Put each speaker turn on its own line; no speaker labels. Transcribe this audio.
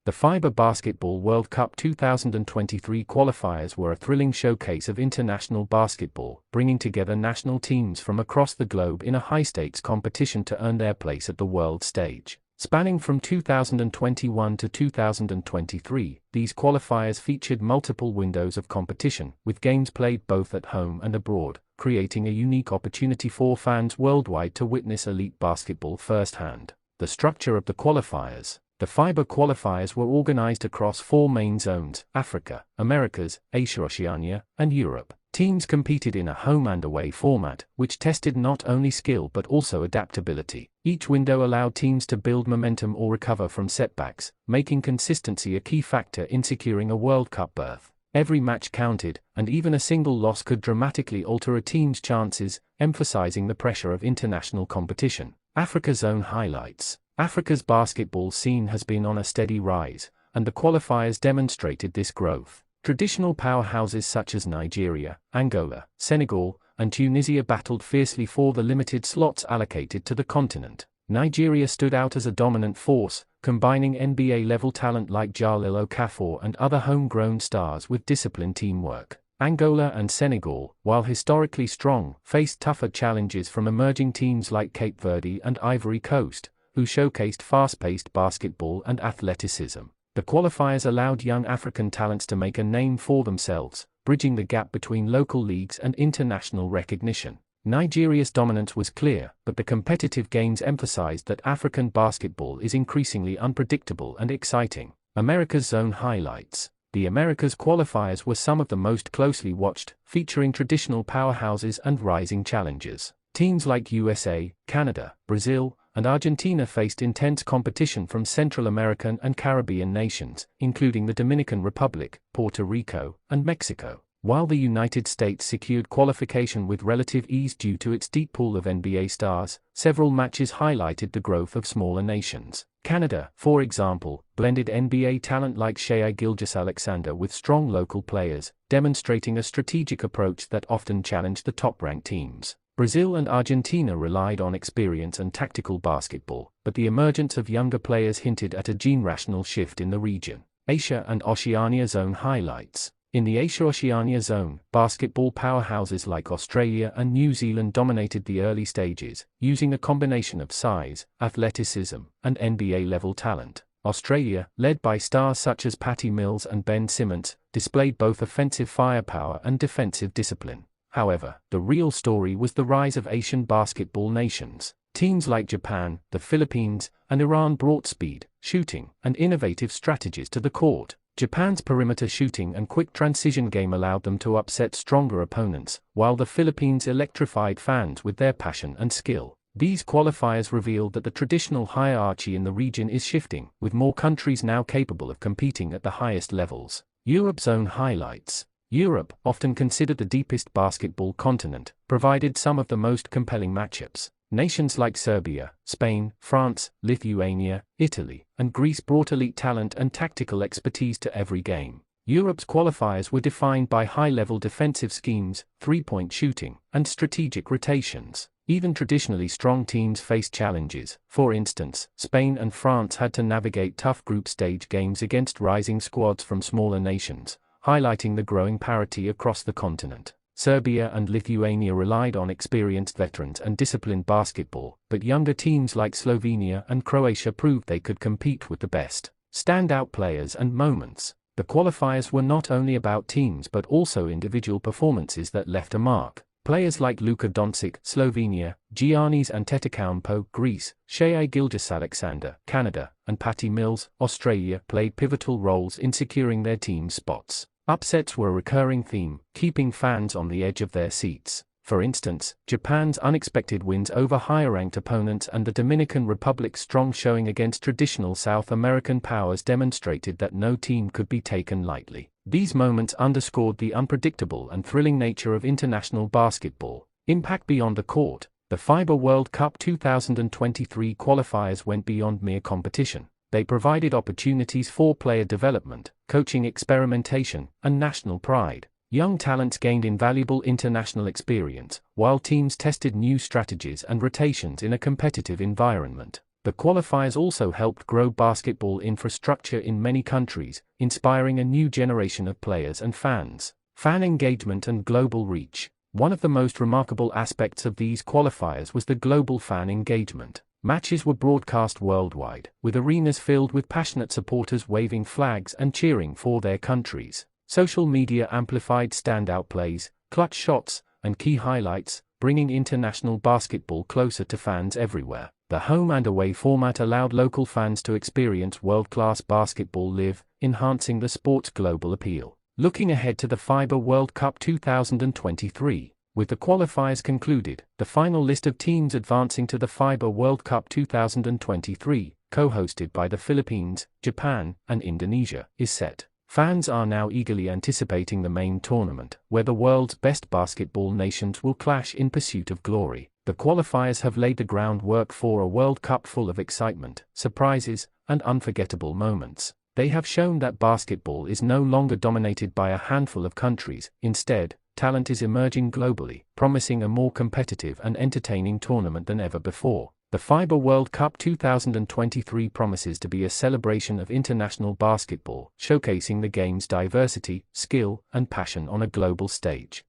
The FIBA Basketball World Cup 2023 qualifiers were a thrilling showcase of international basketball, bringing together national teams from across the globe in a high-stakes competition to earn their place at the world stage. Spanning from 2021 to 2023, these qualifiers featured multiple windows of competition, with games played both at home and abroad, creating a unique opportunity for fans worldwide to witness elite basketball firsthand. The structure of the qualifiers. The FIBA qualifiers were organized across four main zones: Africa, Americas, Asia, Oceania, and Europe. Teams competed in a home and away format, which tested not only skill but also adaptability. Each window allowed teams to build momentum or recover from setbacks, making consistency a key factor in securing a World Cup berth. Every match counted, and even a single loss could dramatically alter a team's chances, emphasizing the pressure of international competition. Africa Zone highlights. Africa's basketball scene has been on a steady rise, and the qualifiers demonstrated this growth. Traditional powerhouses such as Nigeria, Angola, Senegal, and Tunisia battled fiercely for the limited slots allocated to the continent. Nigeria stood out as a dominant force, combining NBA-level talent like Jalil Okafor and other homegrown stars with disciplined teamwork. Angola and Senegal, while historically strong, faced tougher challenges from emerging teams like Cape Verde and Ivory Coast, who showcased fast-paced basketball and athleticism. The qualifiers allowed young African talents to make a name for themselves, bridging the gap between local leagues and international recognition. Nigeria's dominance was clear, but the competitive games emphasized that African basketball is increasingly unpredictable and exciting. America's Zone highlights. The Americas qualifiers were some of the most closely watched, featuring traditional powerhouses and rising challengers. Teams like USA, Canada, Brazil, and Argentina faced intense competition from Central American and Caribbean nations, including the Dominican Republic, Puerto Rico, and Mexico. While the United States secured qualification with relative ease due to its deep pool of NBA stars, several matches highlighted the growth of smaller nations. Canada, for example, blended NBA talent like Shai Gilgeous-Alexander with strong local players, demonstrating a strategic approach that often challenged the top-ranked teams. Brazil and Argentina relied on experience and tactical basketball, but the emergence of younger players hinted at a generational shift in the region. Asia and Oceania Zone highlights. In the Asia-Oceania Zone, basketball powerhouses like Australia and New Zealand dominated the early stages, using a combination of size, athleticism, and NBA-level talent. Australia, led by stars such as Patty Mills and Ben Simmons, displayed both offensive firepower and defensive discipline. However, the real story was the rise of Asian basketball nations. Teams like Japan, the Philippines, and Iran brought speed, shooting, and innovative strategies to the court. Japan's perimeter shooting and quick transition game allowed them to upset stronger opponents, while the Philippines electrified fans with their passion and skill. These qualifiers revealed that the traditional hierarchy in the region is shifting, with more countries now capable of competing at the highest levels. Europe Zone highlights. Europe, often considered the deepest basketball continent, provided some of the most compelling matchups. Nations like Serbia, Spain, France, Lithuania, Italy, and Greece brought elite talent and tactical expertise to every game. Europe's qualifiers were defined by high-level defensive schemes, three-point shooting, and strategic rotations. Even traditionally strong teams faced challenges. For instance, Spain and France had to navigate tough group stage games against rising squads from smaller nations, highlighting the growing parity across the continent. Serbia and Lithuania relied on experienced veterans and disciplined basketball, but younger teams like Slovenia and Croatia proved they could compete with the best. Standout players and moments. The qualifiers were not only about teams but also individual performances that left a mark. Players like Luka Doncic, Slovenia, Giannis Antetokounmpo, Greece, Shai Gilgeous-Alexander, Canada, and Patty Mills, Australia, played pivotal roles in securing their team's spots. Upsets were a recurring theme, keeping fans on the edge of their seats. For instance, Japan's unexpected wins over higher-ranked opponents and the Dominican Republic's strong showing against traditional South American powers demonstrated that no team could be taken lightly. These moments underscored the unpredictable and thrilling nature of international basketball. Impact beyond the court. The FIBA World Cup 2023 qualifiers went beyond mere competition. They provided opportunities for player development, coaching experimentation, and national pride. Young talents gained invaluable international experience, while teams tested new strategies and rotations in a competitive environment. The qualifiers also helped grow basketball infrastructure in many countries, inspiring a new generation of players and fans. Fan engagement and global reach. One of the most remarkable aspects of these qualifiers was the global fan engagement. Matches were broadcast worldwide, with arenas filled with passionate supporters waving flags and cheering for their countries. Social media amplified standout plays, clutch shots, and key highlights, bringing international basketball closer to fans everywhere. The home and away format allowed local fans to experience world-class basketball live, enhancing the sport's global appeal. Looking ahead to the FIBA World Cup 2023, with the qualifiers concluded, the final list of teams advancing to the FIBA World Cup 2023, co-hosted by the Philippines, Japan, and Indonesia, is set. Fans are now eagerly anticipating the main tournament, where the world's best basketball nations will clash in pursuit of glory. The qualifiers have laid the groundwork for a World Cup full of excitement, surprises, and unforgettable moments. They have shown that basketball is no longer dominated by a handful of countries. Instead, talent is emerging globally, promising a more competitive and entertaining tournament than ever before. The FIBA World Cup 2023 promises to be a celebration of international basketball, showcasing the game's diversity, skill, and passion on a global stage.